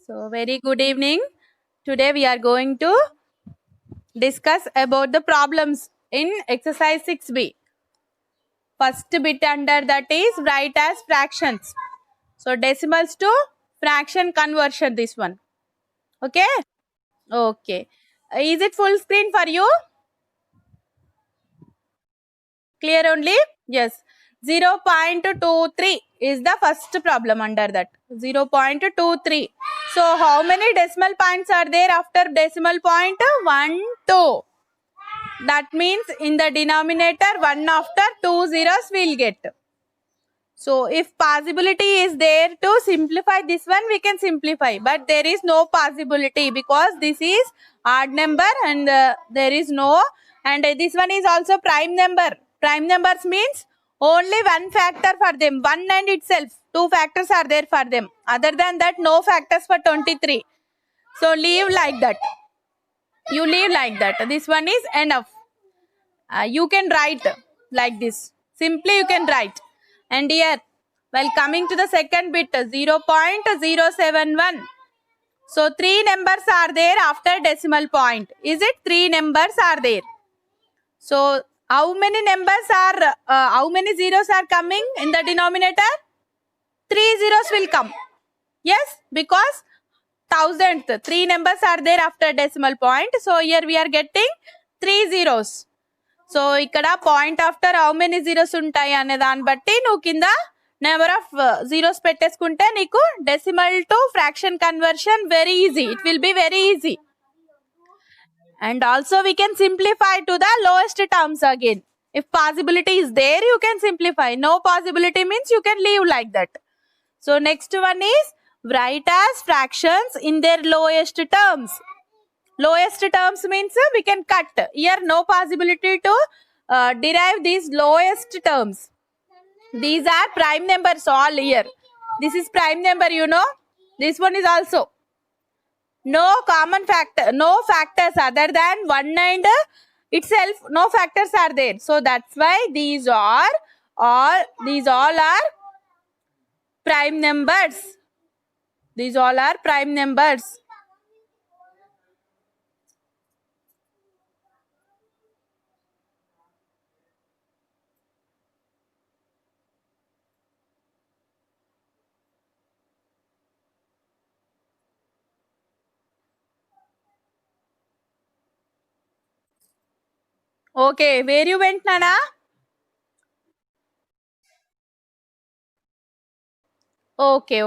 So, very good evening. Today we are going to discuss about the problems in exercise 6b. First bit under that is write as fractions. So, decimals to fraction conversion, this one. Okay? Okay. Is it full screen for you? Clear only? Yes. 0.23 is the first problem under that. 0.23. So, how many decimal points are there after decimal point? 1, 2. That means in the denominator 1 after 2 zeros we'll get. So, if possibility is there to simplify this one, we can simplify. But there is no possibility because this is odd number and there is no. And this one is also prime number. Prime numbers means only one factor for them. One and itself. Two factors are there for them. Other than that, no factors for 23. So, leave like that. You leave like that. This one is enough. You can write like this. Simply you can write. And here, while coming to the second bit, 0.071. So, 3 numbers are there after decimal point. Is it 3 numbers are there? So, how many numbers are, how many zeros are coming in the denominator? 3 zeros will come. Yes, because thousandth, 3 numbers are there after decimal point. So, here we are getting 3 zeros. So ఇక్కడ point after how many zeros ఉంటాయి అనే దాన్ని బట్టి నువ్వు కింద number of zeros పెట్టేసుకుంటే నీకు decimal to fraction conversion very easy. It will be very easy. And also we can simplify to the lowest terms again. If possibility is there, you can simplify. No possibility means you can leave like that. So next one is write as fractions in their lowest terms. Lowest terms means we can cut. Here no possibility to derive these lowest terms. These are prime numbers all here. This is prime number, you know. This one is also. No common factor, no factors other than 1 and itself, no factors are there. So that's why these all are prime numbers. These all are prime numbers. Okay, where you went, Nana? Okay.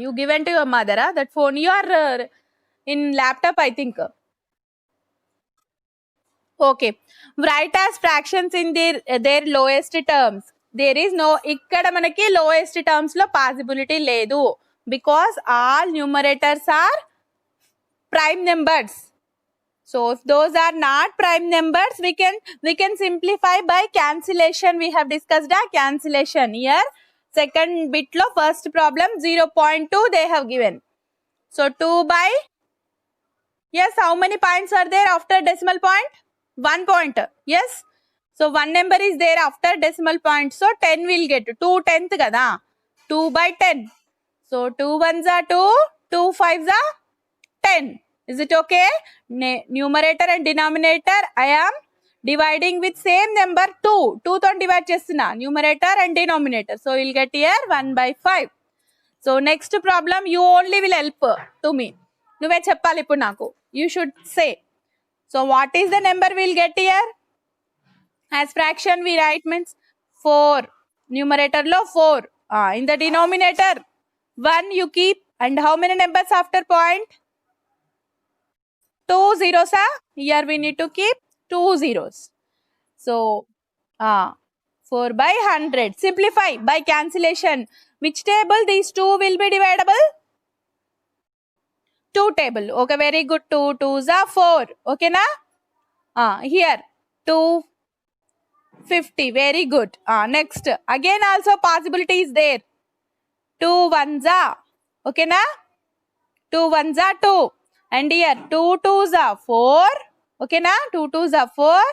You given to your mother, that phone. You are in laptop, I think. Okay. Write as fractions in their lowest terms. There is no, ikkada manaki lowest terms lo possibility ledu because all numerators are prime numbers. So if those are not prime numbers, we can simplify by cancellation. We have discussed a cancellation here. Second bit lo first problem 0.2 they have given. So 2 by, yes, how many points are there after decimal point? 1 point. Yes. So 1 number is there after decimal point. So 10 will get 2 tenth kada. 2 by 10. So 2 ones are 2, 2 fives are 10. Is it okay? Numerator and denominator I am dividing with same number 2. 2 తో divide చేస్తున్నా numerator and denominator. So we'll get here 1 by 5. So next problem you only will help to me. నువ్వే చెప్పాలి ఇప్పుడు నాకు. You should say. So what is the number we'll get here? As fraction we write means 4. Numerator lo 4. In the denominator 1 you keep, and how many numbers after point? 2 zeros. Here we need to keep 2 zeros. So 4 by 100. Simplify by cancellation. Which table these two will be dividable? 2 table. Okay, very good. 2 2s are 4. Okay na? Here 250. Very good. Next. Again also possibility is there. 2 1s are. Okay na? 2 1s are 2. And here 2 2s are 4. Okay na? 2 2s are 4.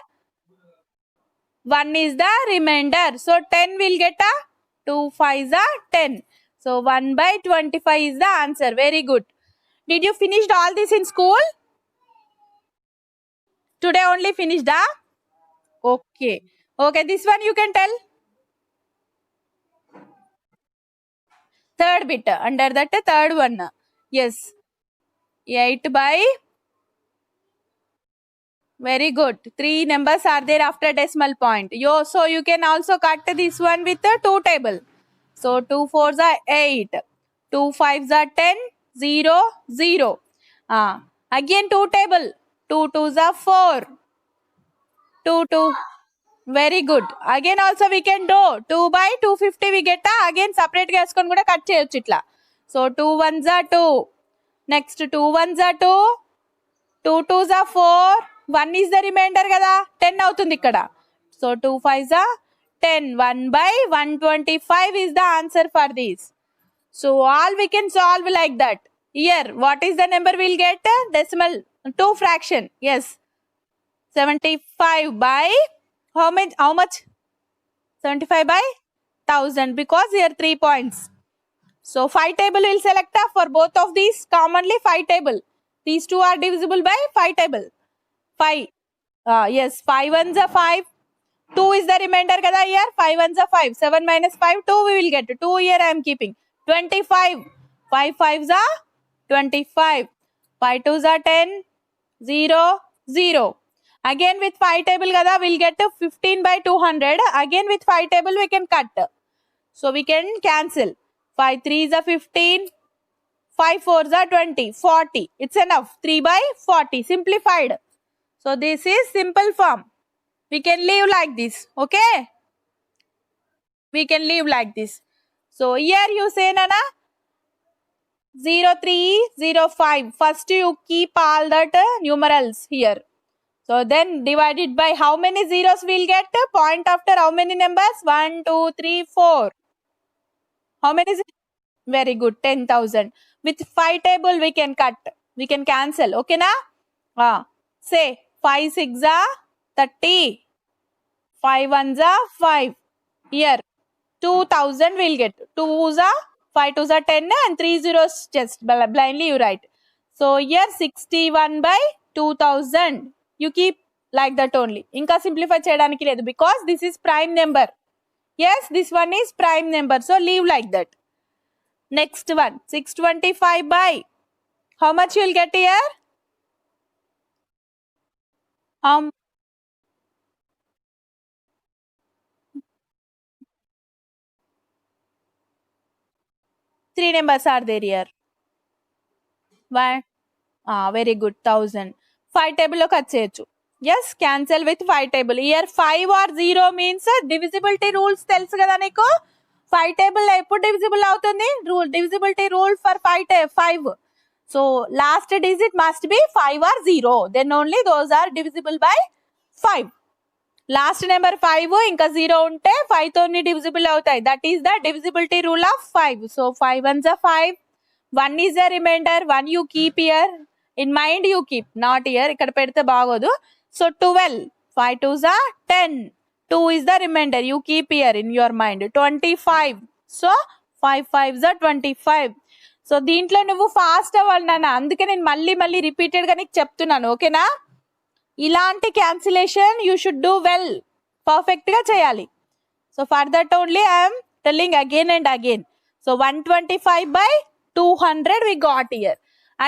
1 is the remainder. So 10 will get 2 5s are 10. So 1 by 25 is the answer. Very good. Did you finish all this in school? Today only finished, huh? Okay. Okay, this one you can tell. Third bit, under that third one. Yes. 8 by, very good. 3 numbers are there after decimal point. So you can also cut this one with the 2 table. So 2 4s are 8. 2 5s are 10. 0, 0. Again 2 table. 2 2s are 4. 2 2. Very good. Again also we can do 2 by 250 we get again separate గా వేసుకొని కూడా cut చేయొచ్చు ఇట్లా. So 2 1s are 2. Next 2 1s are 2. 2 2s are 4. 1 is the remainder కదా 10 అవుతుంది ఇక్కడ. So 2 5s are 10. 1 by 125 is the answer for this. So all we can solve like that. Here what is the number we'll get? Decimal 2 fraction. Yes. 75 by how much? 75 by 1000 because here 3 points. So 5 table will select for both of these commonly 5 table. These two are divisible by 5 table. 5. Yes, 5 ones are 5. 2 is the remainder kada here. 5 ones are 5. 7 minus 5, 2 we will get. 2 here I am keeping. 25. 5 5s are 25. 5 2s are 10. 0, 0. Again with 5 table kada we'll get 15 by 200. Again with 5 table we can cut. So we can cancel. 5 3s are 15. 5 4s are 20. 40. It's enough. 3 by 40. Simplified. So this is simple form. We can leave like this. Okay? We can leave like this. So here you say Nana 0 3 0 5. First you keep all that numerals here. So then divided by how many zeros we'll get? Point after how many numbers? 1 2 3 4. How many is it? Very good. 10,000. With 5 table we can cut. We can cancel. Okay na? Say 5 6 are 30. 5 1s are 5. Here 2000 we'll get. 2s are 5 2s are 10 and 3 zeros just blindly you write. So here 61 by 2000. You keep like that only. Inka simplify cheyadaniki ledu because this is prime number. Yes, this one is prime number. So leave like that. Next one 625 by how much you will get here? 3 numbers are there here. One. Very good. 1000. 5 table lo cut cheyochu. Yes, cancel with 5 table. Here 5 or 0 means divisibility rules telusu kada neeku. 5 table lo eppudu divisible avutundi? Divisibility rule for 5. So last digit must be 5 or 0. Then only those are divisible by 5. Last number 5 ఇంకా 0 ఉంటే 5 తోని divisible అవుతాయి. That is the divisibility rule of 5. So 5 ones are 5. 1 is the remainder. 1 you keep here. In mind you keep. Not here. ఇక్కడ పెడితే బాగోదు. So 12. 5 2s are 10. 2 is the remainder. You keep here in your mind. 25. So 5 5s are 25. So దీంట్లో నువ్వు fast అవ్వాలి నాన్న. అందుకే నేను మళ్ళీ రిపీటెడ్గా నీకు చెప్తున్నాను. ఓకేనా? ఇలాంటి cancellation you should do well. పర్ఫెక్ట్గా చేయాలి. So for that only I'm telling again and again. So 125 by 200 we got here.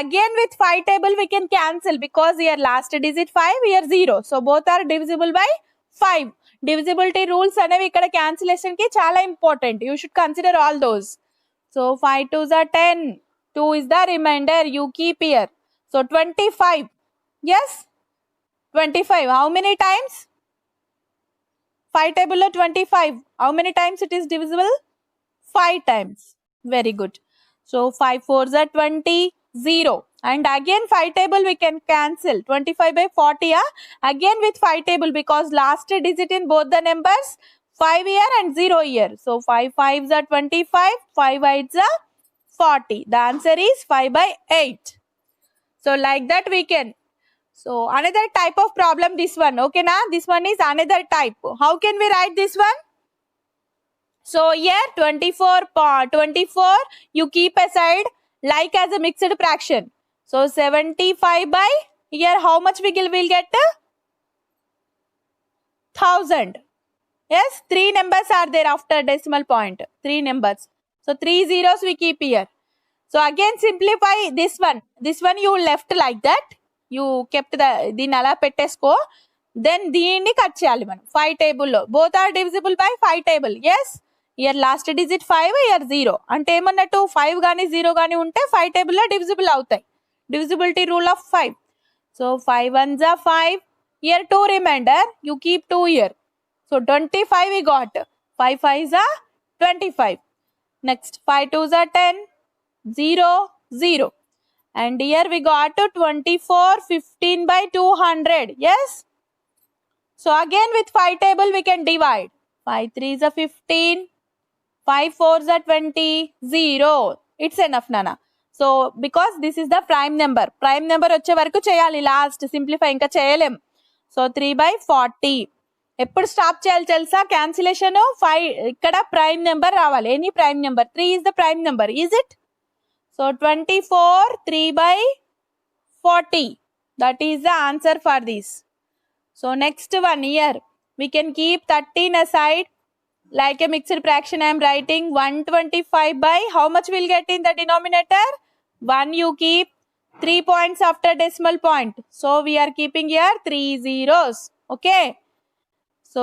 Again with 5 table we can cancel because here last digit 5, here 0. So both are divisible by 5. Divisibility rules అనేవి ఇక్కడ cancellation కి చాలా important. You should consider all those. So 5 2s are 10. 2 is the remainder. You keep here. So 25. Yes? 25. How many times? 5 table of 25. How many times it is divisible? 5 times. Very good. So 5 4s are 20. 0. And again 5 table we can cancel. 25 by 40. Again with 5 table because last digit in both the numbers 5 here and 0 here. So 5 5s are 25. 5 8s are 40. The answer is 5 by 8. So like that we can. So another type of problem this one. Okay na? This one is another type. How can we write this one? So here 24 you keep aside like as a mixed fraction. So 75 by, here how much we will get? 1000. Yes, 3 numbers are there after decimal point. 3 numbers. So 3 zeros we keep here. So again simplify this one. This one you left like that. You kept the nala pettesko. Then దీన్ని cut చేయాలి మనం 5 టేబుల్లో. Both are divisible by 5 table. Yes, here last digit 5, here 0. అంటే ఏమన్నట్టు 5 కానీ 0 కానీ ఉంటే 5 టేబుల్లో divisible అవుతాయి. Divisibility rule of 5. So 5 1s are 5. Here 2 remainder. You keep 2 here. So 25 we got. 5 5s are 25. Next 5 2s are 10. 0 0. And here we got 24 15 by 200. Yes. So again with 5 table we can divide. 5 3s are 15. 5 4s are 20. 0. It's enough, Nana. So because this is the prime number. Prime number వచ్చే వరకు చేయాలి last. Simplify ఇంకా చేయలేం. So 3 by 40. ఎప్పుడు stop చేయాలి తెలుసా? Cancellation 5 ఇక్కడ prime number రావాలి. Any prime number. 3 is the prime number. Is it? So 24 3 by 40. That is the answer for this. So next one here. We can keep 13 aside. Like a mixed fraction I am writing 125 by how much we'll get in the denominator? 1 you keep. 3 points after decimal point. So we are keeping here 3 zeros. Okay. So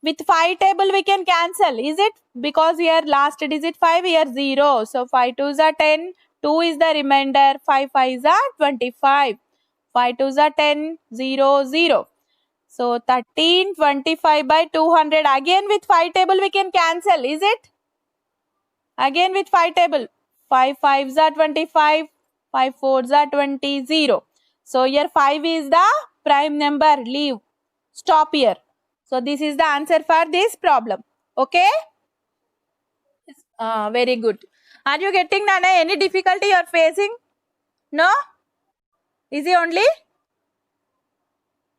with 5 table we can cancel. Is it? Because here last digit 5, here 0. So 5 2s are 10. 2 is the remainder. 5 5s are 25. 5 2s are 10. 0 0. So 13 25 by 200. Again with 5 table we can cancel. Is it? Again with 5 table. 5 5s are 25. 5 4s are 20. 0. So here 5 is the prime number. Leave. Stop here. So this is the answer for this problem. Okay? Very good. Are you getting, Nana, any difficulty you are facing? No? Easy only?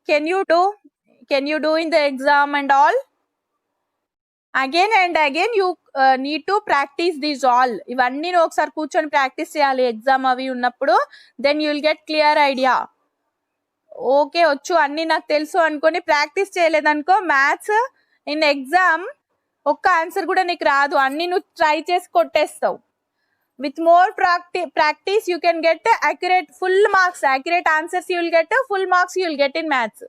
Can you do? Can you do in the exam and all? Again and again you need to practice these all. ఇవన్నీ ఒకసారి కూర్చొని practice చేయాలి exam అవి ఉన్నప్పుడు. Then you will get clear idea. Okay వచ్చు అన్నీ నాకు తెలుసు అనుకొని ప్రాక్టీస్ చేయలేదనుకో మ్యాథ్స్ ఇన్ ఎగ్జామ్ ఒక్క ఆన్సర్ కూడా నీకు రాదు. అన్నీ నువ్వు ట్రై చేసి కొట్టేస్తావు. With more practice you can get accurate full marks. Accurate answers you will get, full marks you will get in maths.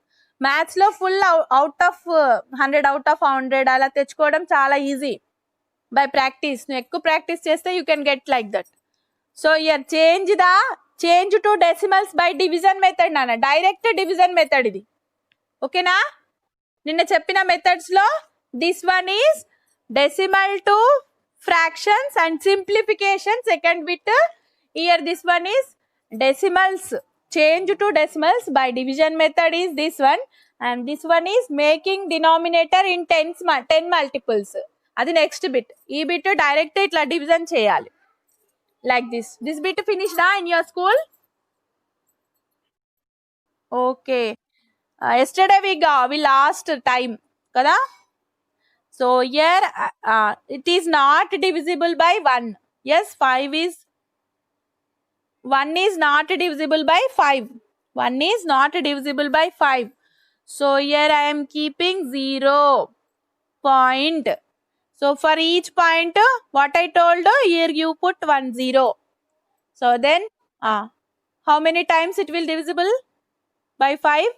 Maths లో full out of 100 out of 100 అలా తెచ్చుకోవడం చాలా ఈజీ బై ప్రాక్టీస్. నువ్వు ఎక్కువ practice చేస్తే you can get like that. So year change to decimals by division method నాన్న. Direct division method ఇది. ఓకేనా? నిన్న చెప్పిన మెథడ్స్ లో this one is decimal to fractions and simplification. Second bit here this one is decimals, change to decimals by division method is this one, and this one is making denominator in 10 multiples. Adi next bit. Ee bit direct itla division cheyali like this. This bit finished in your school? Okay. Yesterday we lost time kada. So here it is not divisible by 1. Yes, 1 is not divisible by 5. 1 is not divisible by 5. So here I am keeping 0 point. So for each point what I told here you put 1 0. So then how many times it will divisible by 5?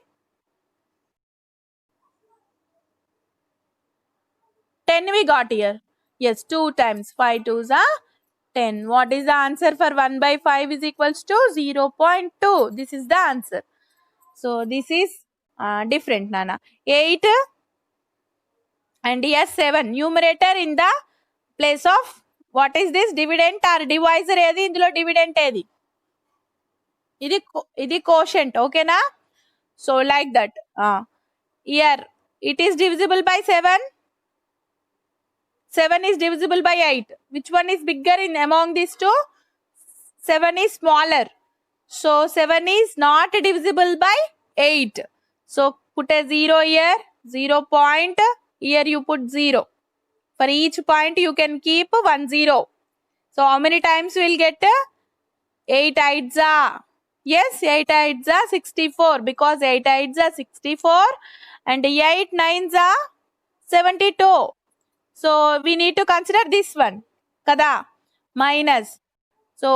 10 we got here. Yes, 2 times. 5 2s are 10. What is the answer for 1 by 5 is equals to 0.2. This is the answer. So this is different, Nana. 8 and here 7. Numerator in the place of what is this? Dividend or divisor edi? Indulo dividend edi? Idi quotient. Okay na? So like that. Here it is divisible by 7. 7 is divisible by 8. Which one is bigger in among these two? 7 is smaller. So 7 is not divisible by 8. So put a 0 here. 0 point. Here you put 0. For each point you can keep 1 0. So how many times we will get? 8 8s are Yes, 8 8s are 64 because 8 8s are 64 and 8 9s are 72. So we need to consider this one. Kada? Minus. So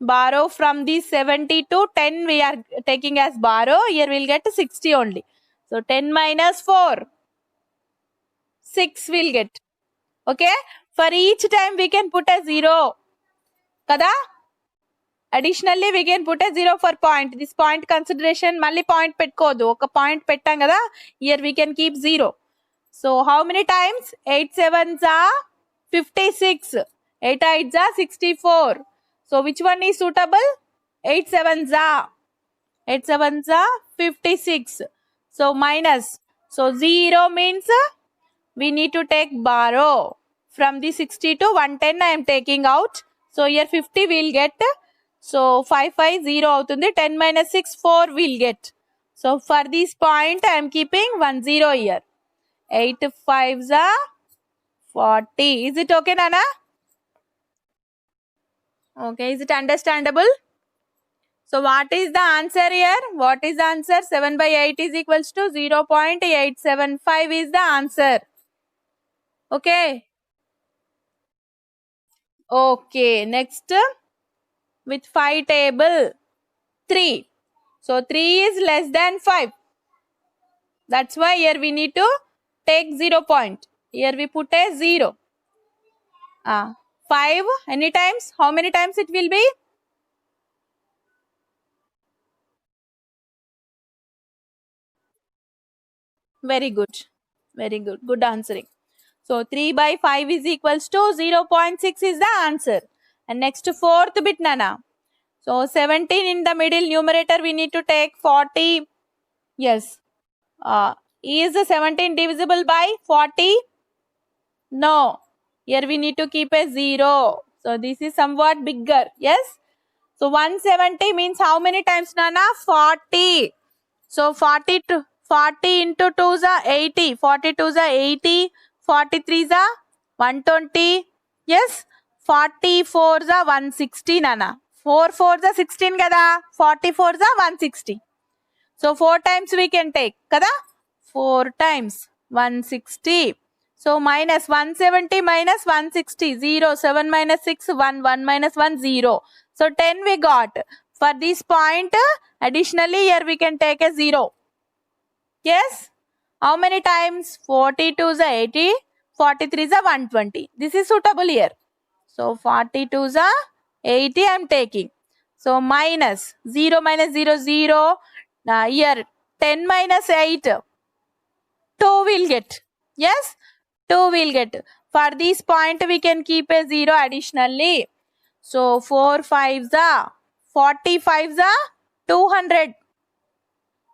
borrow from the 72, 10 we are taking as borrow. Here we'll get 60 only. So 10 minus 4, 6 will get. Okay? For each time we can put a 0. Kada? Additionally, we can put a 0 for point. This point consideration, malli point petkodu. Oka point pettam kada. Here we can keep 0. So how many times? 8 7s are 56. 8 8s are 64. So which one is suitable? 8 7s are. 8 7s are 56. So minus. So 0 means we need to take borrow. From the 60 to 110 I am taking out. So here 50 will get. So 5 5 0 avutundi. 10 minus 6 4 will get. So for this point I am keeping 1 0 here. 8 5s are 40. Is it okay, Nana? Okay, is it understandable? So what is the answer here? What is the answer? 7 by 8 is equals to 0.875 is the answer. Okay. Okay, next with 5 table 3. So 3 is less than 5. That's why here we need to take 0 point. Here we put a 0. 5 any times? How many times it will be? Very good. Very good. Good answering. So 3 by 5 is equals to 0.6 is the answer. And next fourth bit, Nana. So 17 in the middle numerator we need to take 40. Yes. Is 17 divisible by 40? No. Here we need to keep a 0. So this is somewhat bigger. Yes. So 170 means how many times, Nana? 40. So 40 into 2 is 80. 42 is 80. 43 is 120. Yes. 44 is 160, Nana. 4 4s are 16 kada. 44 is 160. So 4 times we can take kada. 4 times 160. So minus 170 minus 160. 0. 7 minus 6 1. 1 minus 1 0. So 10 we got. For this point, additionally here we can take a 0. Yes. How many times? 42 is 80. 43 is 120. This is suitable here. So 42 is 80 I am taking. So minus 0 minus 0 0. Here 10 minus 8. 2 will get. Yes. 2 will get. For this point we can keep a 0 additionally. So 4 5s are 45s are 200.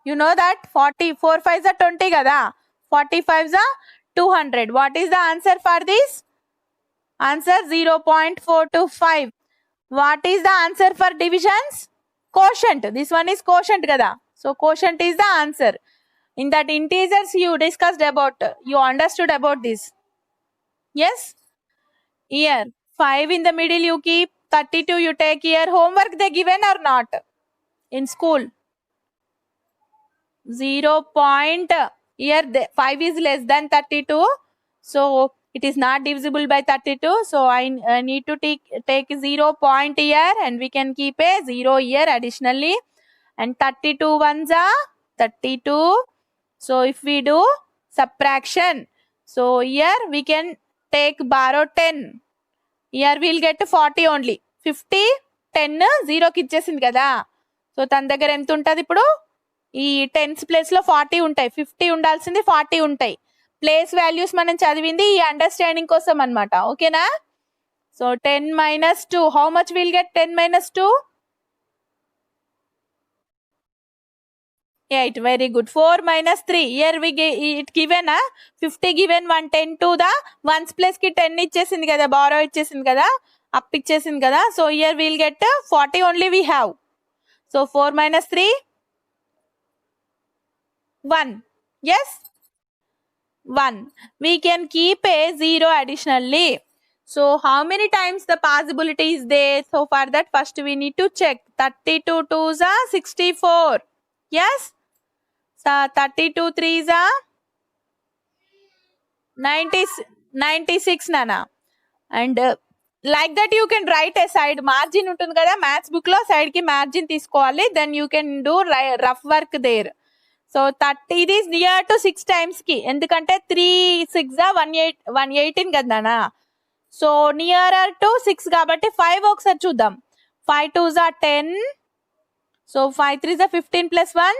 You know that 44 5s are 20 kada. 45s are 200. What is the answer for this? Answer 0.425. What is the answer for divisions? Quotient. This one is quotient kada. So quotient is the answer. In that integers you discussed about, you understood about this. Yes? Here 5 in the middle you keep, 32 you take here. Homework they given or not? In school. 0. Here 5 is less than 32. So it is not divisible by 32. So I need to take 0 point here and we can keep a 0 here additionally. And 32 ones are 32. So if we do subtraction, so here we can take borrow 10. Here we'll get 40 only. 50, 10, 0 కి ఇచ్చేసింది కదా. So తన దగ్గర ఎంత ఉంటుంది ఇప్పుడు? ఈ tens place లో 40 ఉంటాయి. 50 ఉండాల్సింది 40 ఉంటాయి. ప్లేస్ వాల్యూస్ మనం చదివింది ఈ అండర్స్టాండింగ్ కోసం అన్నమాట. ఓకేనా? So 10 minus 2. How much we'll get 10 minus 2? 8. Very good. 4 minus 3. Here we it given 50 given 110 to the 1's place ki 10 ఇచ్చేసింది కదా, borrow ఇచ్చేసింది కదా, up ఇచ్చేసింది కదా. So here we'll get 40 only we have. So 4 minus 3 1. Yes, 1. We can keep a 0 additionally. So how many times the possibility is there? So for that first we need to check. 32 2s are 64. Yes. So 32 3s are 96 nana. And like that you can write a side margin ఉంటుంది కదా maths book లో side కి margin తీసుకోవాలి, then you can do rough work there. So 30 ఇది near to 6 times కి, ఎందుకంటే 3 6 118 కదా. So nearer to 6 కాబట్టి 5 ఒకసారి చూద్దాం. 5 2s are 10. So 5 3s are 15 plus 1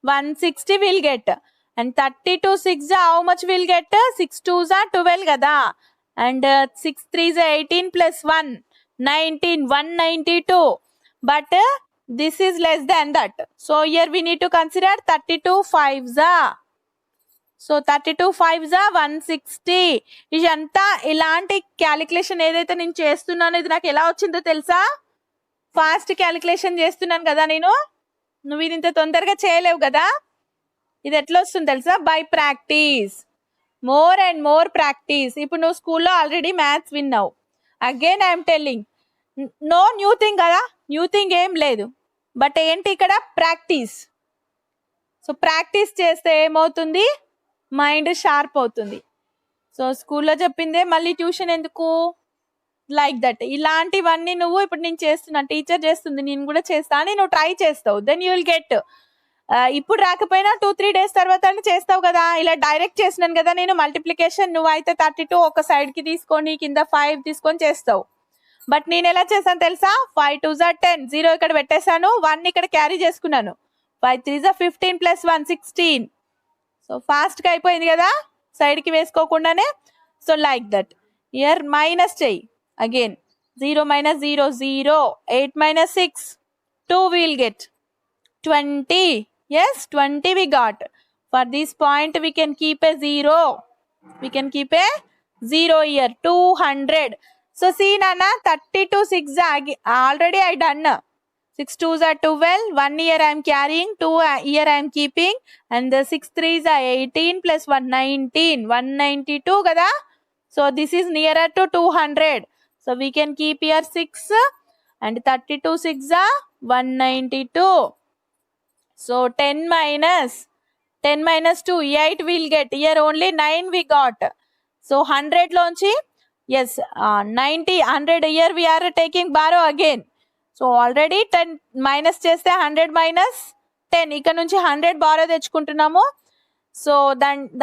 160 will get. And 32 6 how much will get? 6 2s are 12 కదా. And 6 3s are 18 plus 1 19 192. But this is less than that. So here we need to consider 32 5s are. So 32 5s are 160. ఇదంతా ఇలాంటి calculation ఏదైతే నేను చేస్తున్నానో ఇది నాకు ఎలా వచ్చిందో తెలుసా? ఫాస్ట్ క్యాలిక్యులేషన్ చేస్తున్నాను కదా నేను. నువ్వు ఇది ఇంత తొందరగా చేయలేవు కదా. ఇది ఎట్లా వస్తుంది తెలుసా? By practice, more and more practice. ఇప్పుడు నువ్వు స్కూల్లో ఆల్రెడీ మ్యాథ్స్ విన్నావు. Again I'm telling, no new thing కదా, న్యూ థింగ్ ఏం లేదు. బట్ ఏంటి ఇక్కడ? ప్రాక్టీస్. సో ప్రాక్టీస్ చేస్తే ఏమవుతుంది? మైండ్ షార్ప్ అవుతుంది. సో స్కూల్లో చెప్పిందే మళ్ళీ ట్యూషన్ ఎందుకు? Like that. ఇలాంటివన్నీ నువ్వు ఇప్పుడు నేను చేస్తున్నా, టీచర్ చేస్తుంది, నేను కూడా చేస్తా అని నువ్వు ట్రై చేస్తావు, దెన్ యూ విల్ గెట్. ఇప్పుడు రాకపోయినా 2-3 days తర్వాత చేస్తావు కదా. ఇలా డైరెక్ట్ చేసినాను కదా నేను మల్టిప్లికేషన్, నువ్వు అయితే 32 ఒక సైడ్ కి తీసుకొని కింద 5 తీసుకొని చేస్తావు. బట్ నేను ఎలా చేశాను తెలుసా? 5 2s are 10, 0 ఇక్కడ పెట్టేశాను, 1 ఇక్కడ క్యారీ చేసుకున్నాను. 5 3s are 15 plus 1 16. So fast గా అయిపోయింది కదా సైడ్ కి వేసుకోకుండానే. So like that. Here minus చెయ్యి again. 0 minus 0 0. 8 minus 6 2 will get 20. Yes, 20 we got. For this point we can keep a 0. We can keep a 0 here. 200. So see nana, 32 6 already I done. 6 2s are 12. 1 here I am carrying. 2 here I am keeping. And the 6 3s are 18 plus 1 19. 192 kada. So this is nearer to 200. So we can keep here 6. And 32 6 are 192. So 10 minus 2 8 will get. Here only 9 we got. So 100 lonchi, yes, 90 100 here we are taking borrow again. So already 10 minus చేస్తే 100 minus 10 ఇక్కడ నుంచి 100 borrow తెచ్చుకుంటున్నాము. So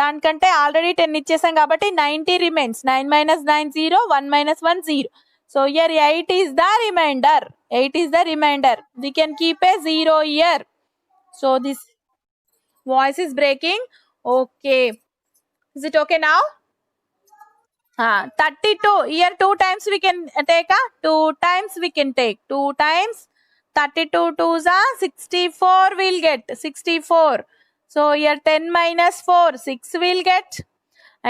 దానికంటే already 10 ఇచ్చేసాం కాబట్టి 90 remains. 9 minus 9 0, 1 minus 1 0. So here 8 is the remainder. 8 is the remainder. We can keep a 0 here. So this voice is breaking. Okay. Is it okay now? 32. Here 2 times we can take. 2 times we can take. 2 times 32 2s are 64 will get. 64. So here 10 minus 4 6 will get.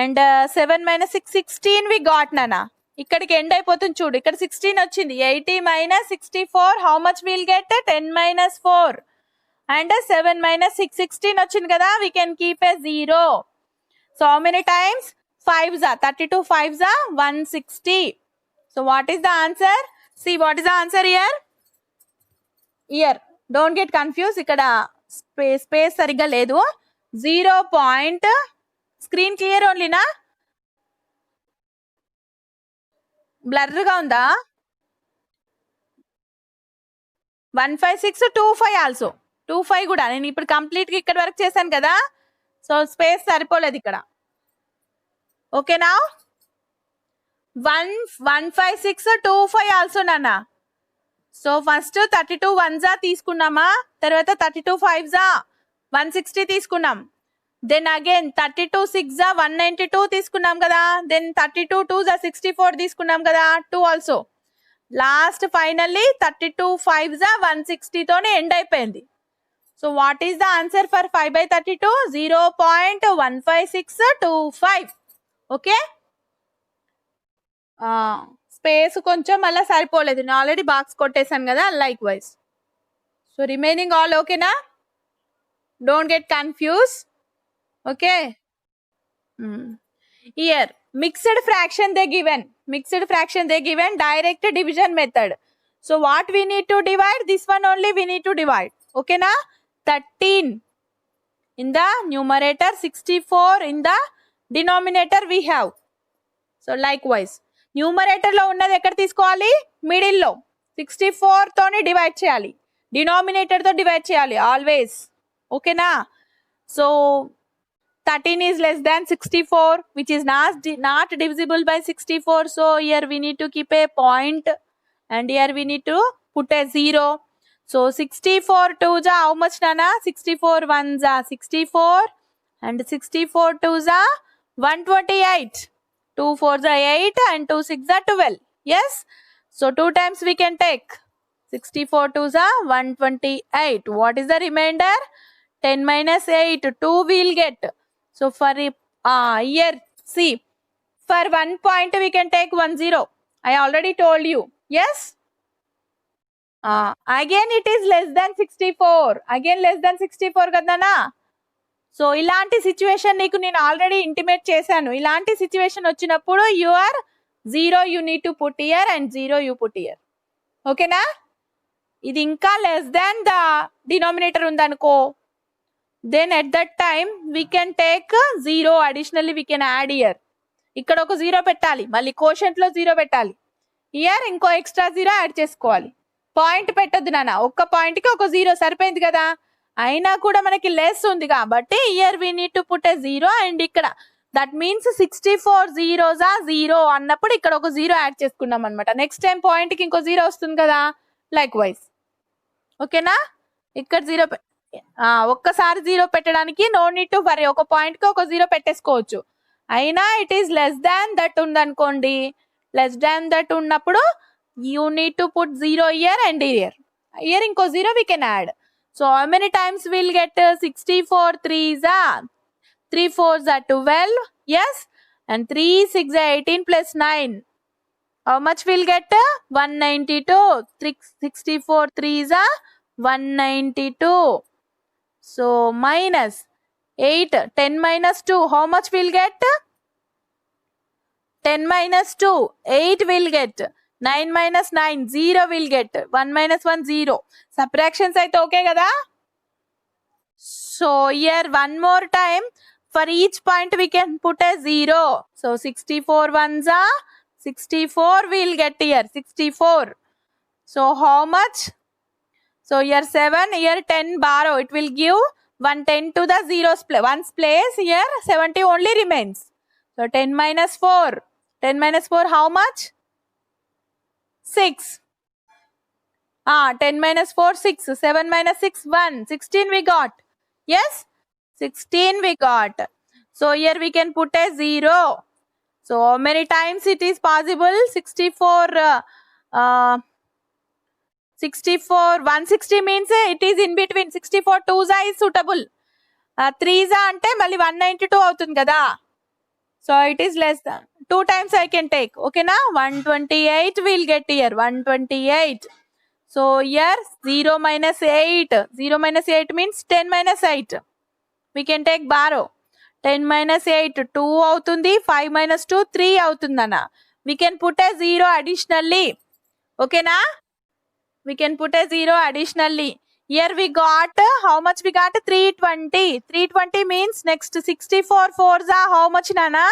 And 7 minus 6 16 we got nana. ఇక్కడికి end అయిపోతుంది చూడు. ఇక్కడ 16 వచ్చింది. 80 minus 64 how much will get? 10 minus 4. And 7 minus 6 16 వచ్చింది కదా. We can keep a 0. So how many times? 5s are 32 5s are 160. So what is the answer? See what is the answer here? Here don't get confused. ఇక్కడ space సరిగ్గా లేదు. 0. Screen clear ఓన్లీనా? Blur గా ఉందా? 156 25 also 25 కూడా. నేను ఇప్పుడు complete గా ఇక్కడ వరకు చేశాను కదా. సో స్పేస్ సరిపోలేదు ఇక్కడ. ఓకేనా? 156 25 ఆల్సో నాన్న. సో ఫస్ట్ 32 1s తీసుకున్నామా, తర్వాత 32 5s 160 తీసుకున్నాం. దెన్ అగైన్ 32 6 192 తీసుకున్నాం కదా. దెన్ 32 2s 64 తీసుకున్నాం కదా. 2 ఆల్సో. లాస్ట్ ఫైనల్లీ 32 5s 160 తోనే ఎండ్ అయిపోయింది. So what is the answer for 5/32? 0.15625. Okay. Space కొంచెం మళ్ళీ సరిపోలేదు. నేను ఆల్రెడీ బాక్స్ కొట్టేశాను కదా. Likewise. So remaining all ఓకేనా? Don't get confuse. Okay. Here mixed fraction they given direct division method. So what we need to divide? This one only we need to divide. Okay na? 13 in the numerator, 64 in the denominator we have. So likewise numerator లో ఉన్నది ఎక్కడ తీసుకోవాలి? Middle లో 64 తోని divide చేయాలి, denominator తో divide చేయాలి always. ఓకేనా? So 13 is less than 64, which is not divisible by 64. So here we need to keep a point and here we need to put a 0. So 64 2s are how much, Nana? 64 1s are 64 and 64 2s are 128. 2 4s are 8 and 2 6s are 12. Yes? So 2 times we can take. 64 2s are 128. What is the remainder? 10 minus 8. 2 we'll get. So for here, see, for 1 point we can take 1 0. I already told you. Yes? Again it is less than 64. Again less than 64 kadana. So ఇలాంటి situation నీకు నేను already intimate చేశాను. ఇలాంటి situation వచ్చినప్పుడు your 0 you need to put year and 0 you put year. ఓకేనా? ఇది ఇంకా less than the denominator ఉందనుకో, then at that time we can take 0 additionally we can add here. ఇక్కడ ఒక 0 పెట్టాలి, మళ్ళీ కోషెంట్ లో 0 పెట్టాలి, ఇయర్ ఇంకో ఎక్స్ట్రా 0 యాడ్ చేసుకోవాలి. పాయింట్ పెట్టద్దు నాన్న, ఒక్క పాయింట్ కి ఒక 0 సరిపోయింది కదా. అయినా కూడా మనకి లెస్ ఉంది కాబట్టి here we need to put a 0 and ఇక్కడ దట్ మీన్స్ 64 zeros are 0 అన్నప్పుడు ఇక్కడ ఒక 0 యాడ్ చేసుకున్నాం అనమాట. నెక్స్ట్ టైం పాయింట్ కి ఇంకో 0 వస్తుంది కదా, లైక్ వైజ్. ఓకేనా? ఇక్కడ 0 ఒక్కసారి 0 పెట్టడానికి నో నీడ్ టు వరీ, ఒక పాయింట్ కి ఒక 0 పెట్టేసుకోవచ్చు. అయినా it is less than that ఉందనుకోండి, లెస్ దాన్ దట్ ఉన్నప్పుడు you need to put 0 year and year ఇంకో 0 we can add. So how many times will get? 64 3s are 3 4s are 12. Yes, and 3 6 are 18 plus 9. How much will get? 192. 64 3s are 192. So minus 8, 10 minus 2, how much will get? 10 minus 2, 8 will get. 9 minus 9, 0 will get. 1 minus 1, 0. Subtractions అయితే okay కదా? So here one more time, for each point we can put a 0. So 64 1s are 64 we'll get here, 64. So how much? So here 7, here 10 borrow, it will give 110 to the 1's place. Here 70 only remains. So 10 minus 4, 10 minus 4 how much? 6. 10 minus 4 6, 7 minus 6 1, 16 we got. Yes, 16 we got. So here we can put a 0. So how many times it is possible? 64 160 means it is in between. 64 2s is suitable. 3s అంటే మళ్ళీ 192 అవుతుంది కదా. So it is less than 2 times I can take. ఓకేనా? 128 we'll get here, 128. So here 0 minus 8, 0 minus 8 means 10 minus 8. We can take borrow. 10 minus 8 2 అవుతుంది, 5 minus 2 3 అవుతుందన్న. We can put a 0 additionally. ఓకేనా? We can put a 0 additionally. Here we got, how much we got? 320. 320 means next 64 4s are how much, Nana?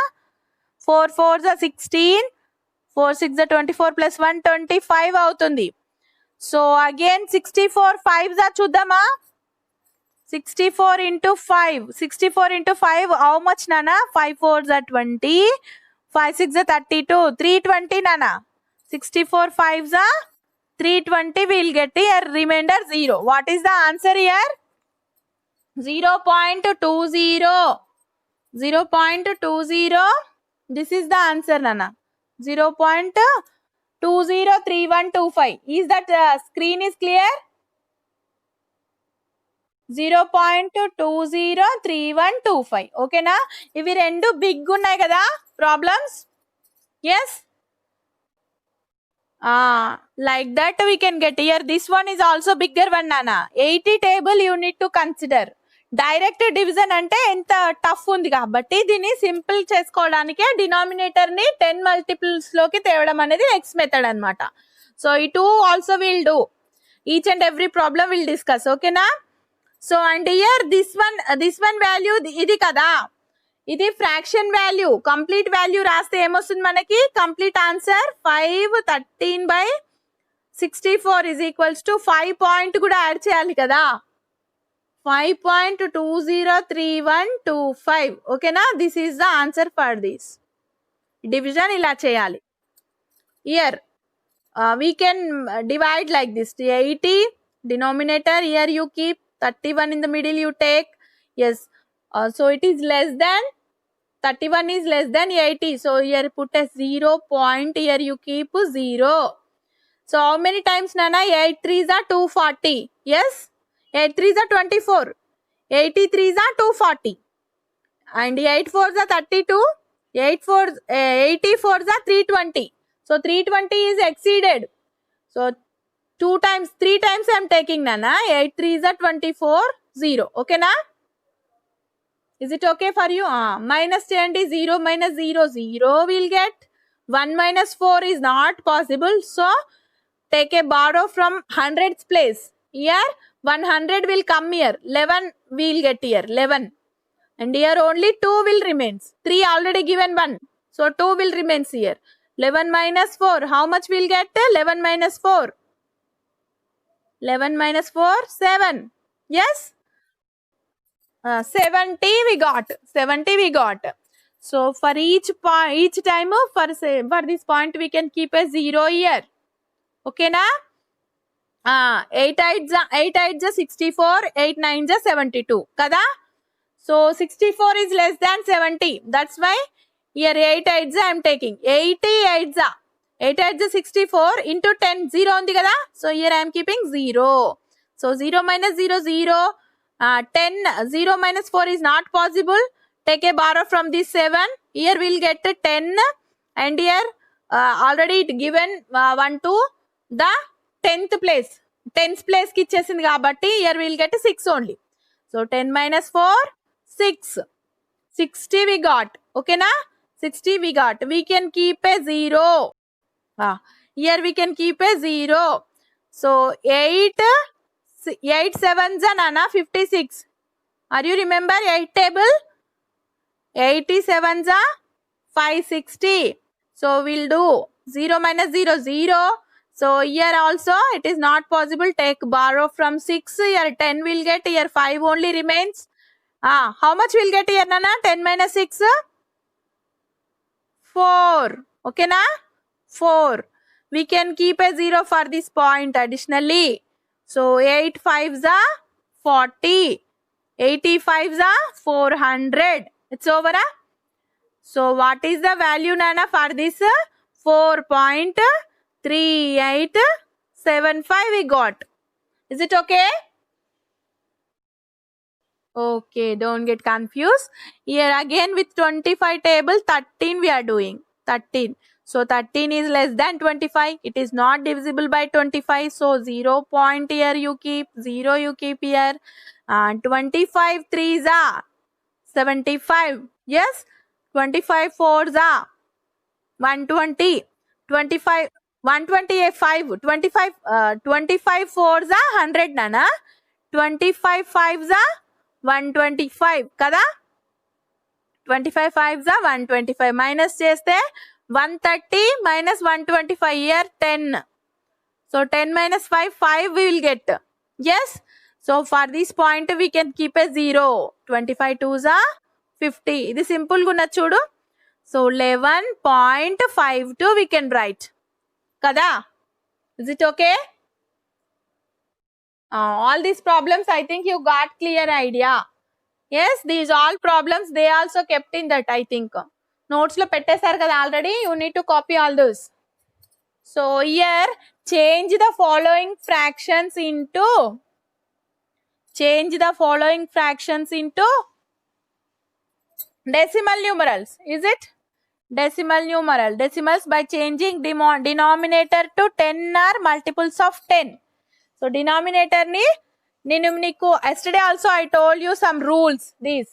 4 4s are 16. 4 6 are 24 plus 1 25 అవుతుంది. So again 64 5s are చూద్దామా? 64 into 5. 64 into 5 how much, Nana? 5 4s are 20. 5 6 are 32. 320, Nana. 64 5s are 320 we'll get here, remainder 0. What is the answer here? 0.20. 0.20. This is the answer, Nana. 0.203125. Is that screen is clear? 0.203125. Okay na? ఇవి రెండు big ఉన్నాయి కదా problems. Yes? Like that we can get here. This one is also bigger one, Nana. 80 table you need to consider. Direct division అంటే ఎంత tough ఉంది కాబట్టి దీన్ని simple చేసుకోవడానికే denominator ని 10 మల్టిపుల్స్ లోకి తేవడం అనేది నెక్స్ట్ మెథడ్ అన్నమాట. సో ఈ two also will do, each and every problem will discuss. ఓకేనా? So and here this one value ఇది కదా, ఇది ఫ్రాక్షన్ వాల్యూ. కంప్లీట్ వాల్యూ రాస్తే ఏమొస్తుంది మనకి? Complete answer 513/64 is equals to 5 point కూడా యాడ్ చేయాలి కదా, 5.203125. ఓకేనా? This is the answer for this division. ఇలా చేయాలి. Year we can divide like this, 80 denominator, here you keep 31 in the middle, you take, yes, so it is less than 31 is less than 80, so here put a 0 point, here you keep 0. So how many times nana? 8 3s are 240, yes, 8 3s are 24, 83s are 240, and 8 4s are 32, 84s are 320. So 320 is exceeded. So 3 times I am taking nana. 8 3s are 24, 0. Okay na? Is it okay for you? Minus 20, 0 minus 0, 0 we'll get. 1 minus 4 is not possible. So take a borrow from hundreds place. Here 100 will come here. 11 we'll get here. 11. And here only 2 will remains. 3 already given 1. So 2 will remains here. 11 minus 4, how much we'll get? 11 minus 4. 11 minus 4, 7. Yes? 70 we got. 70 we got. So for each time, for this point, we can keep a 0 here. Okay na? 8 8s are 64, 8 9s are 72. Kada? So 64 is less than 70. That's why here 8 8s I am taking. 8 8s are 64 into 10, 0 undi kada. So here I am keeping 0. So 0 minus 0, 0. 10, 0 minus 4 is not possible. Take a borrow from this 7. Here we will get 10. And here already it given 1 to the 10th place. 10th place ki ichesindi kabatti here we will get 6 only. So 10 minus 4, 6. 60 we got. Okay na? 60 we got. We can keep a 0. Here we can keep a 0. So 8 7s are nana 56. Are you remember 8 table? 87s are 560. So we'll do 0 minus 0, 0. So here also it is not possible. Take borrow from 6. Here 10 will get. Here 5 only remains. How much will get here nana? 10 minus 6. 4. Okay na? 4. We can keep a 0 for this point additionally. So 8 5s are 40. 85s are 400. It's over. So what is the value nana for this? 4.3875 we got. Is it okay? Okay, don't get confused. Here again with 25 table, 13 we are doing. 13. So 13 is less than 25. It is not divisible by 25. So 0 point here you keep. 0 you keep here. 25 3s are 75. Yes? 25 4s are 120. 25 125. 25 4s are 100 nana. 25 5s are 125 kada. 25 5s are 125. Minus cheste 130 minus 125 here 10. So 10 minus 5, 5 we will get. Yes. So for this point we can keep a 0. 25 2s are 50. This simple guna chudu. So 11.52 we can write. Kada? Is it okay? All these problems I think you got clear idea. Yes, these all problems they also kept in that I think. Notes lo pettesaru kada already. You need to copy all those. So here change the following fractions into decimal numerals. Is it? Decimal numeral. Decimals by changing denominator to 10 or multiples of 10. So denominator ni నేను నీకు yesterday also I told you some rules. These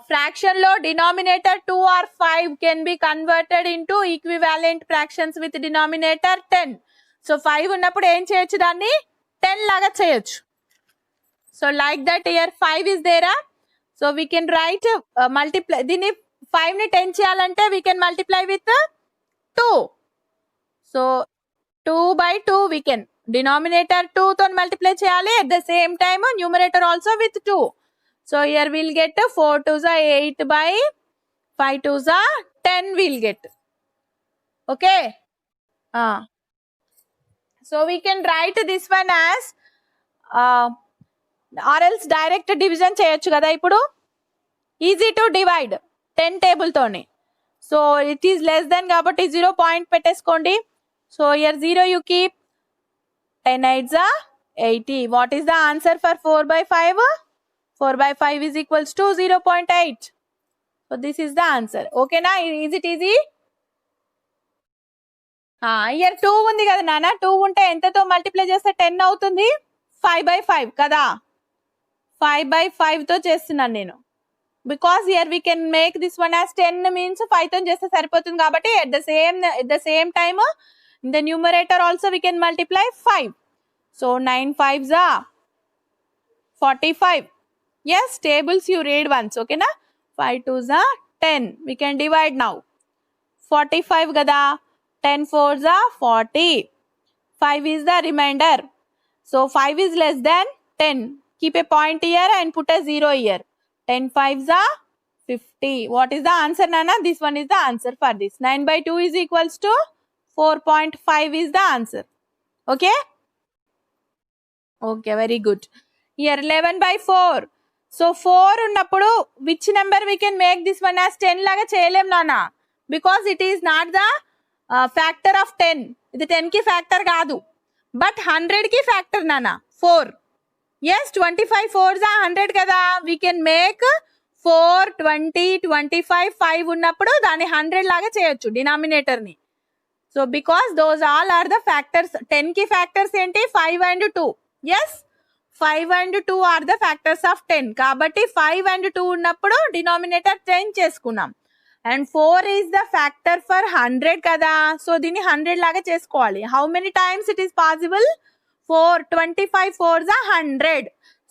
fraction లో denominator 2 or 5 can be converted into equivalent fractions with denominator 10. So 5 ఉన్నప్పుడు ఏం చేయొచ్చు దాన్ని 10 లాగా చేయొచ్చు. So like that here 5 is there. So we can write multiply దీన్ని 5 ని 10 చేయాలంటే we can multiply with 2. So 2 by 2 we can denominator 2 తో multiply చేయాలి, at the same time numerator also with 2. So here we'll get 4 2s are 8 by 5 2s are 10 we'll get. Okay. So we can write this one as or else direct division చేయొచ్చు కదా ఇప్పుడు. Easy to divide 10 table తోని. So it is less than కాబట్టి 0 point పెట్టేసుకోండి. So here 0 you keep. 10 8s are 80. What is the answer for 4 by 5? 4 by 5 is equals to 0.8. So this is the answer. Okay na? Is it easy? Here 2 ఉంది కదా నాన్న. 2 ఉంటే ఎంతతో multiply చేస్తే 10 అవుతుంది? 5 by 5 కదా. 5 by 5 తో చేస్తున్నాను నేను. Because here we can make this one as 10 means 5 తో చేస్తే సరిపోతుంది కాబట్టి at the same time in the numerator also we can multiply 5. So 9 5s are 45. Yes, tables you read once, okay na? 5 2s are 10. We can divide now. 45 gada. 10 4s are 40. 5 is the remainder. So 5 is less than 10. Keep a point here and put a 0 here. 10 5s are 50. What is the answer, Nana? This one is the answer for this. 9 by 2 is equals to 4.5 is the answer. Okay? Okay, very good. Here 11 by 4. So 4 ఉన్నప్పుడు which number we can make this one as 10 లాగా చేయలేం నానా, because it is not the factor of 10. ఇది 10 కి factor కాదు, but 100 కి factor నానా 4. Yes, 25 4s are 100 కదా. We can make 4 20 25 5 ఉన్నప్పుడు దాన్ని 100 లాగా చేయొచ్చు డినామినేటర్ ని. So because those all are the factors. 10 ki factors enti 5 and 2. Yes, 5 and 2 are the factors of 10. Kabatti 5 and 2 unnappudu denominator 10 cheskunnam. And 4 is the factor for 100 kada. So dini 100 laga chesukovali. How many times it is possible? 4 25 4s are 100.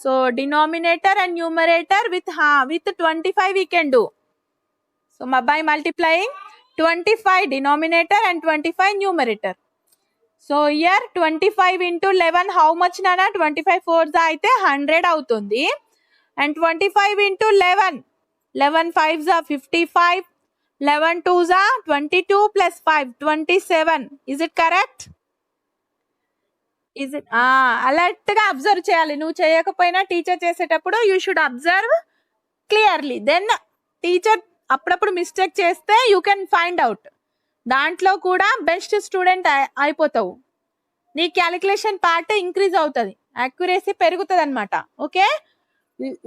So denominator and numerator with 25 we can do. So by multiplying 25 denominator and 25 numerator. So here 25 into 11 how much nana? 25 4s aithe 100 avutundi. And 25 into 11. 11 5s are 55. 11 2s are 22 plus 5 27. Is it correct? Is it? Alert ga observe cheyali. Nu cheyakapoyina teacher chesetappudu you should observe clearly. Then teacher అప్పుడప్పుడు mistake చేస్తే you can find out. దాంట్లో కూడా best student అయిపోతావు. నీ calculation part increase అవుతుంది, accuracy పెరుగుతుంది అనమాట. Okay,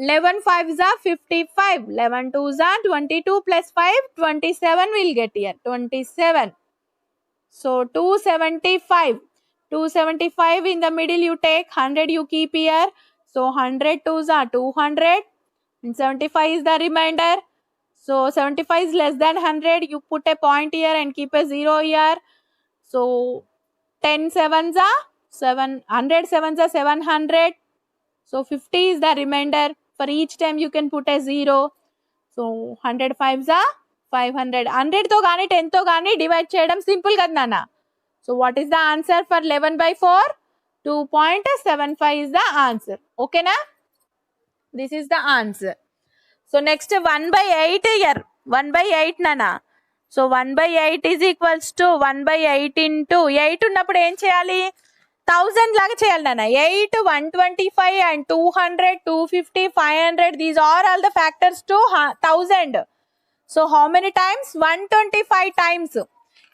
11 5s are 55. 11 2s are 22 plus 5 27 will get here 27. So 275 in the middle you take, 100 you keep here. So 100 2s are 200 and 75 is the remainder. So 75 is less than 100. You put a point here and keep a 0 here. So 10 7s are 700 7s are 700. So 50 is the remainder. For each time you can put a 0. So 100 5s are 500. 100 తో గాని 10 తో గాని divide చేయడం simple కదా నాన్న. So what is the answer for 11 by 4? 2.75 is the answer. Okay na? This is the answer. So next 1 by 8 here. 1 by 8 nana. So 1 by 8 is equals to 1 by 8 into 8 ఉన్నప్పుడు ఏం చేయాలి? 1000 లాగా చేయాలి నాన్న. 8 125 and 200 250 500 these are all the factors to 1000. So how many times? 125 times.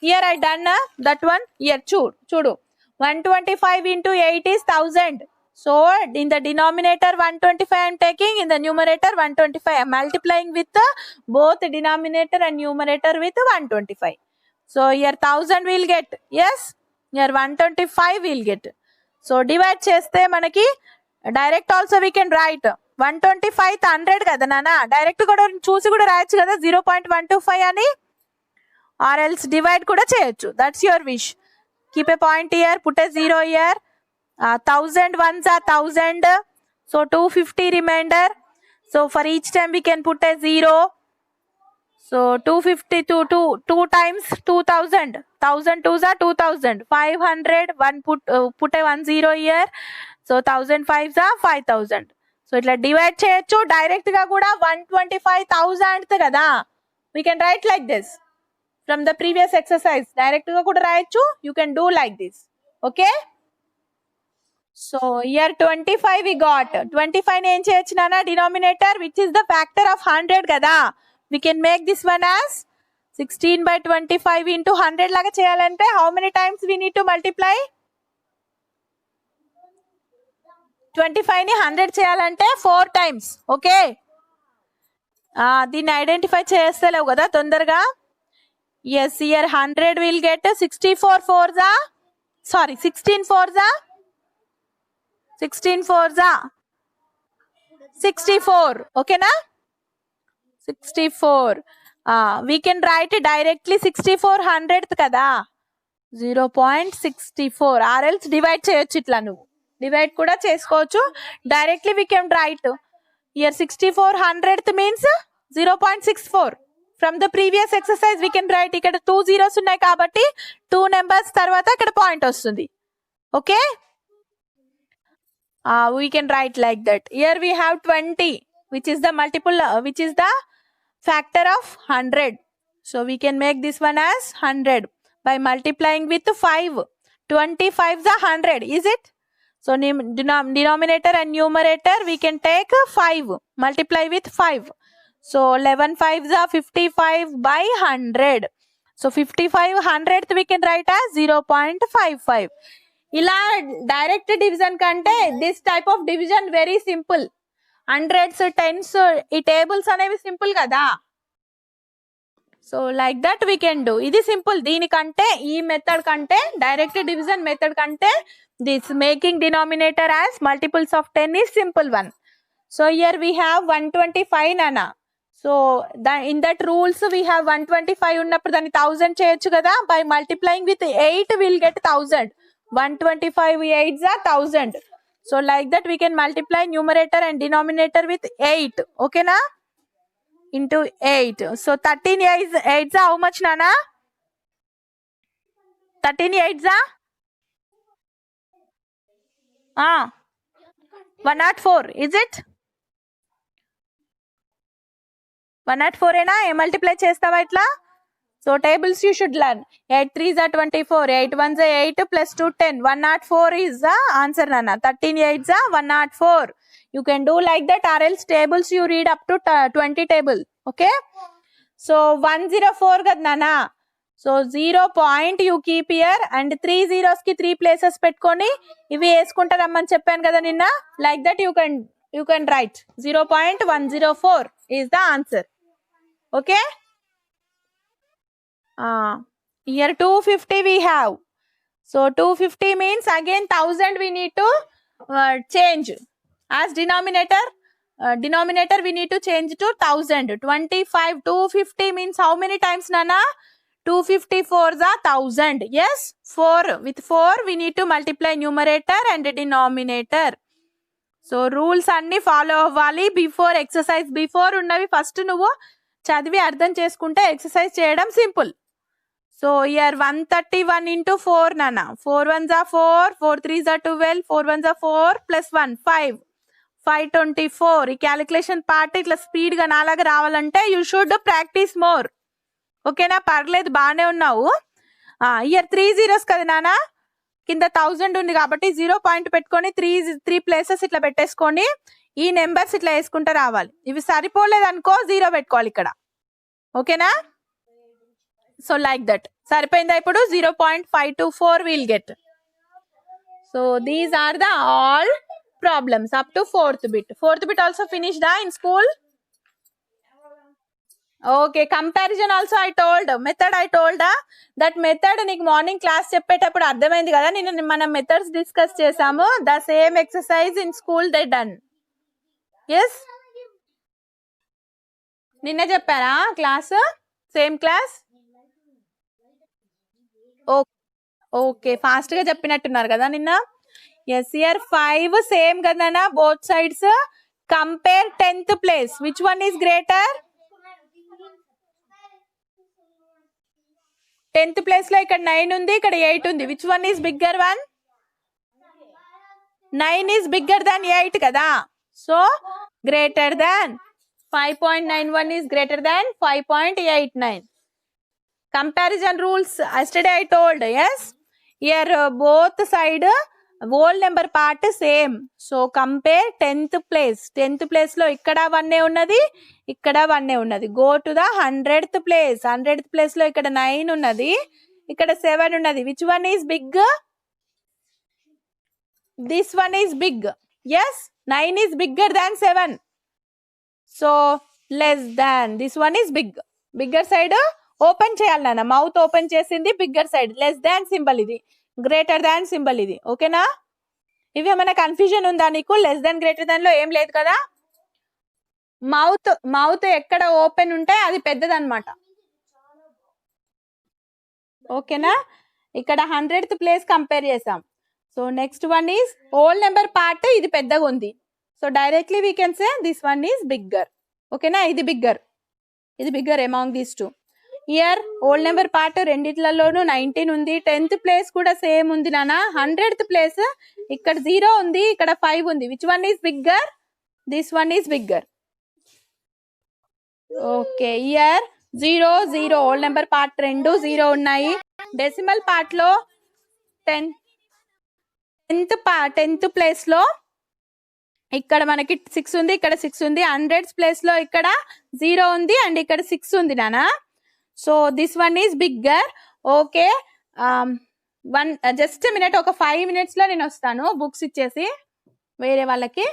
Here I done that one. Here chudu 125 into 8 is 1000. So in the denominator 125 I am taking, in the numerator 125 I am multiplying with both denominator and numerator with 125. So here 1000 will get. Yes, here 125 will get. So divide cheste manaki direct also we can right 125 100 కదా నాన్న, direct కూడా చూసి కూడా రాయొచ్చు కదా 0.125 అని, or else divide కూడా చేయొచ్చు. That's your wish. Keep a point here, put a 0 year. 1000 ones are 1000, so 250 remainder. So for each time we can put a 0. So 250 to 2 times 2000, 1000 twos are 2000, 500 one put a 1 0 here. So 1000 fives are 5000. So itla divide cheyochu. Direct ga kuda 125,000 kada, we can write like this from the previous exercise. Direct ga kuda rayochu, you can do like this. Okay, so here 25 we got. 25 ni em cheyochu nana, denominator which is the factor of 100 kada, we can make this one as 16/25 into 100 laga cheyalante how many times we need to multiply? 25 ni 100 cheyalante 4 times. Okay, దీన్ని identify చేస్తలేవు కదా తొందరగా. yes, here 100 will get 16 4s are 64. Okay na, 64. We can write directly 64 100th kada, 0.64, or else divide cheyochu. Itla nu divide kuda chesukochu. Directly we can write here 64 100th means 0.64. From the previous exercise we can write ikkada 2 zeros unnai kabatti 2 numbers tarvata ikkada point vastundi. Okay, we can write like that. Here we have 20 which is the multiple which is the factor of 100. So we can make this one as 100 by multiplying with 5. 25 is 100, is it? So denominator and numerator we can take 5, multiply with 5. So 11 5s are 55 by 100. So 55 100th we can write as 0.55. ఇలా direct division కంటే this type of division very simple. Hundreds tens ఈ tables అనేవి simple కదా. So like that we can do. ఇది simple. దీనికంటే ఈ method కంటే direct division method కంటే this making denominator as multiples of 10 is simple one. So here we have 125 నానా. So in that rules we have 125 ఉన్నప్పుడు దాన్ని 1000 చేయొచ్చు కదా. By multiplying with 8 will get 1000. 125 8s are 1000. So like that we can multiply numerator and denominator with 8. Okay na, into 8. So 13 8s are how much nana? 13 8s are 104, is it? 104 ena A multiply చేస్తావా ఇట్లా? So tables you should learn. 8 3s are 24, 8 1s are 8 plus 2 10. 104 is the answer nana. 13 8s are 104. You can do like that, or else tables you read up to 20 table. Okay, so 104 kad nana. So 0 point you keep here and 3 zeros ki 3 places పెట్టుకొని ఇవి వేసుకుంటా రమ్మని చెప్పాను కదా నిన్న. Like that you can write 0.104 is the answer. Okay, here 250 we have. So 250 means again 1000 we need to change as denominator. Denominator we need to change to 1000. 25 250 means how many times nana? 254s are 1000. Yes, 4 with 4 we need to multiply numerator and denominator. So rules అన్ని follow అవ్వాలి. Before exercise before ఉన్నవి first నువ్వు చదివి అర్థం చేసుకుంటే exercise చేయడం simple. So here 131 into 4 nana. 4 1s are 4, 4 3s are 12, 4 1s are 4 plus 1 5, 524. ఈ calculation part ఇట్లా స్పీడ్ గా నాలాగా రావాలంటే యూ షుడ్ ప్రాక్టీస్ మోర్. ఓకేనా, పర్లేదు బాగానే ఉన్నావు. ఇయర్ 3 zeros కదా నానా, కింద 1000 ఉంది కాబట్టి 0 పాయింట్ పెట్టుకొని 3 ప్లేసెస్ ఇట్లా పెట్టేసుకోండి. ఈ నెంబర్స్ ఇట్లా వేసుకుంటూ రావాలి. ఇవి సరిపోలేదు అనుకో 0 పెట్టుకోవాలి ఇక్కడ. ఓకేనా, సో లైక్ దట్. సరిపోయిందా ఇప్పుడు? 0.524 will get. So these are the all problems up to 4th bit. 4th bit also finished in school. Okay, comparison also I told, method I told. That method నీకు morning class చెప్పేటప్పుడు అర్థమైంది కదా, నిన్న మనం methods discuss చేసాము. The same exercise in school they done. Yes, నిన్న చెప్పారా class? Same class? Okay, fast గా చెప్పినట్టున్నారు కదా నిన్న. ఎస్, ఇయర్ 5 సేమ్ కదా both sides. Compare 10th place, which one is greater? 10th place లో ఇక్కడ 9 ఉంది, ఇక్కడ 8 ఉంది. Which one is bigger one? 9 is bigger than 8 కదా. So greater than 5.91 is greater than 5.89. Comparison rules yesterday I told. Yes, here both side whole number part same. So compare 10th place. 10th place lo ikkada 1 unnadi, ikkada 1 unnadi. Go to the 100th place. 100th place lo ikkada 9 unnadi, ikkada 7 unnadi. Which one is big? This one is big. Yes, 9 is bigger than 7. So less than, this one is big. Bigger side open cheyali nana, mouth open chesindi bigger side. Less than symbol idi, greater than symbol idi. Okay na? ఇవి ఏమైనా confusion ఉందా నీకు? Less than greater than లో ఏం లేదు కదా. Mouth ఎక్కడ open ఉంటే అది పెద్దదన్నమాట. ఓకేనా? ఇక్కడ 100th ప్లేస్ కంపేర్ చేసాం. So next one is whole number part, ఇది పెద్దగా ఉంది. So directly we can say this one is bigger. ఓకేనా? ఇది bigger among these two. Here whole number part రెండిట్లలోనూ 19 ఉంది. 10th ప్లేస్ కూడా సేమ్ ఉంది నాన్న. 100th ప్లేస్ ఇక్కడ 0 ఉంది, ఇక్కడ 5 ఉంది. Which one is bigger? This one is bigger. Okay, year 0 0 whole number part 2 0 ఉన్నాయి. డెసిమల్ పార్ట్ లో 10th ప్లేస్ లో ఇక్కడ మనకి 6 ఉంది, ఇక్కడ 6 ఉంది. 100th ప్లేస్ లో ఇక్కడ 0 ఉంది అండ్ ఇక్కడ 6 ఉంది నానా. So this one is bigger. Okay, just minute, ఒక 5 minutes లో నేను వస్తాను. బుక్స్ ఇచ్చేసి వేరే వాళ్ళకి,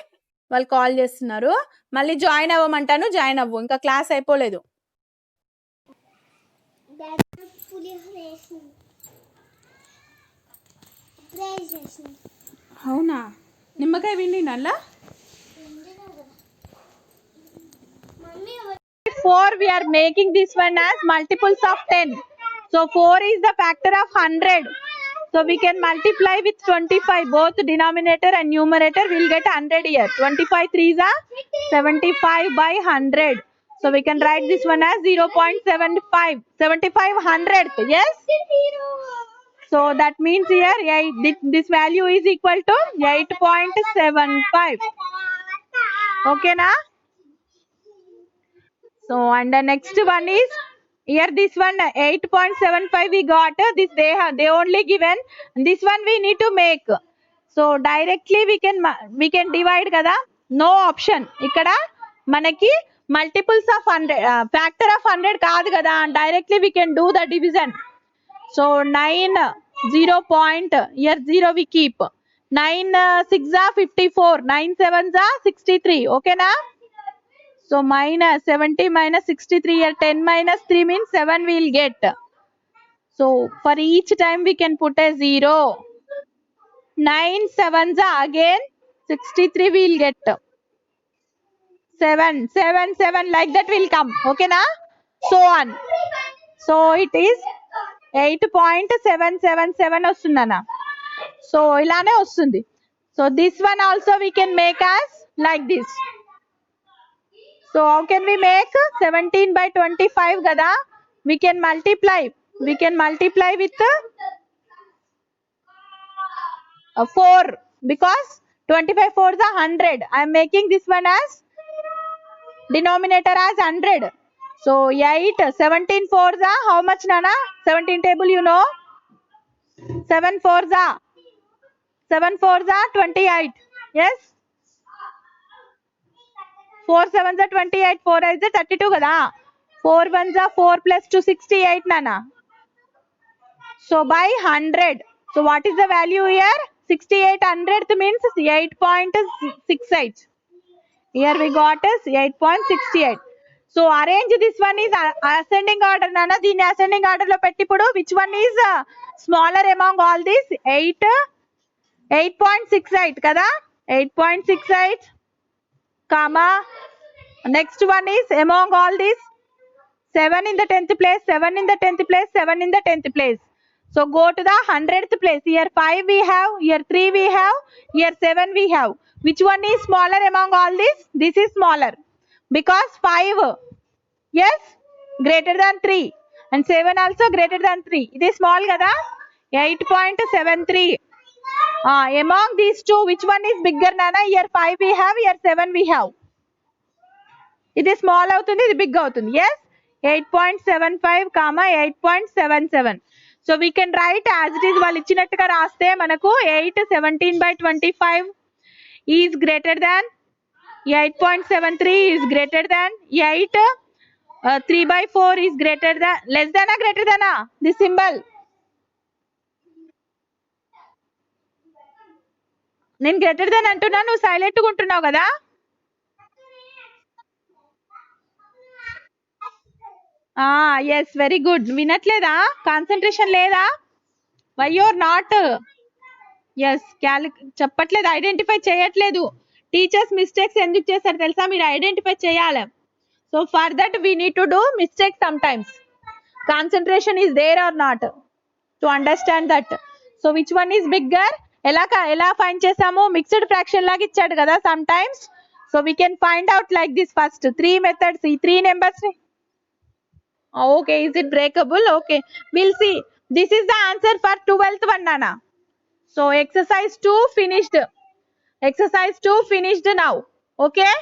వాళ్ళు కాల్ చేస్తున్నారు. మళ్ళీ జాయిన్ అవ్వమంటాను, జాయిన్ అవ్వు, ఇంకా క్లాస్ అయిపోలేదు. అవునా? నిమ్మకాయ పిండి నల్లా 4 we are making this one as multiples of 10. So 4 is the factor of 100. So we can multiply with 25. Both denominator and numerator will get 100 here. 25 3s are 75 by 100. So we can write this one as 0.75. 75 100th. Yes? So that means here this value is equal to 8.75. Okay na? So and the next one is here, this one 8.75 we got. This they only given. This one we need to make. So directly we can divide kada. No option. Ikkada manaki multiples of 100, factor of 100 kaadu kada. Directly we can do the division. So 9 0 point, here 0 we keep. 9 6 are 54, 9 7s are 63. Okay na? So minus 70 minus 63, here 10 minus 3 means 7 we will get. So for each time we can put a 0. 9 7s are again 63 we will get. 7 7 7 like that will come. Okay na? So on. So it is 8.777 వస్తుందన్న. So ఇలానే వస్తుంది. So this one also we can make as like this. So how can we make? 17 by 25 kada. We can multiply with 4 because 25 4s are 100. I am making this one as denominator as 100. So 8 17 4s are how much nana? 17 table you know. 7 4s are 28. Yes, 4 7s are 28, 4 is 32 kada. 4 1s are 4 plus 2 68 nana. So by 100. So what is the value here? 68 100th means 8.68. Here we got is 8.68. So arrange this one is ascending order nana, దీన్ని ascending order లో పెట్టి ఇప్పుడు which one is smaller among all these? 8.68 kada, 8.68 comma, next one is among all these 7 in the 10th place, 7 in the 10th place, 7 in the 10th place. So go to the 100th place. Here 5 we have, here 3 we have, here 7 we have. Which one is smaller among all these? This is smaller because 5, yes, greater than 3 and 7 also greater than 3. It is small kada, 8.73. Among these two, which one is bigger nana? Here 5 we have, here 7 we have. ఇది small అవుతుంది, ఇది big అవుతుంది. yes, 8.75 comma 8.77. So we can write as it is వాళ్ళు ఇచ్చినట్టుగా రాస్తే మనకు 8 17/25 is greater than 8.73 is greater than 8 3/4 is greater than less దానా greater దానా ది సింబల్. నేను గ్రేటర్ దాన్ అంటున్నా, నువ్వు సైలెంట్గా ఉంటున్నావు కదా. Yes very good. వినట్లేదా? కాన్సన్ట్రేషన్ లేదా? వై యూర్ నాట్ ఎస్ చెప్పట్లేదు, ఐడెంటిఫై చేయట్లేదు. టీచర్స్ మిస్టేక్స్ ఎందుకు చేస్తారు తెలుసా? మీరు ఐడెంటిఫై చేయాలి. So for that we need to do mistake sometimes. Concentration is there or not to understand that. So which one is bigger? ఎలా find చేసాము? Mixed fraction లాగా ఇచ్చాడు కదా sometimes. So we can find out like this. First 3 methods, ఈ 3 numbers. Okay, is it breakable? Okay, we'll see. This is the answer for 12th one nana. So exercise 2 finished. Exercise 2 finished now. Okay,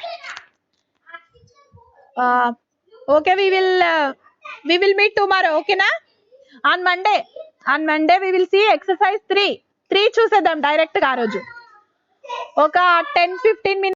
okay, we will meet tomorrow. Okay na? On Monday we will see exercise 3 చూసేద్దాం direct గా ఆ రోజు. ఒక 10-15 minutes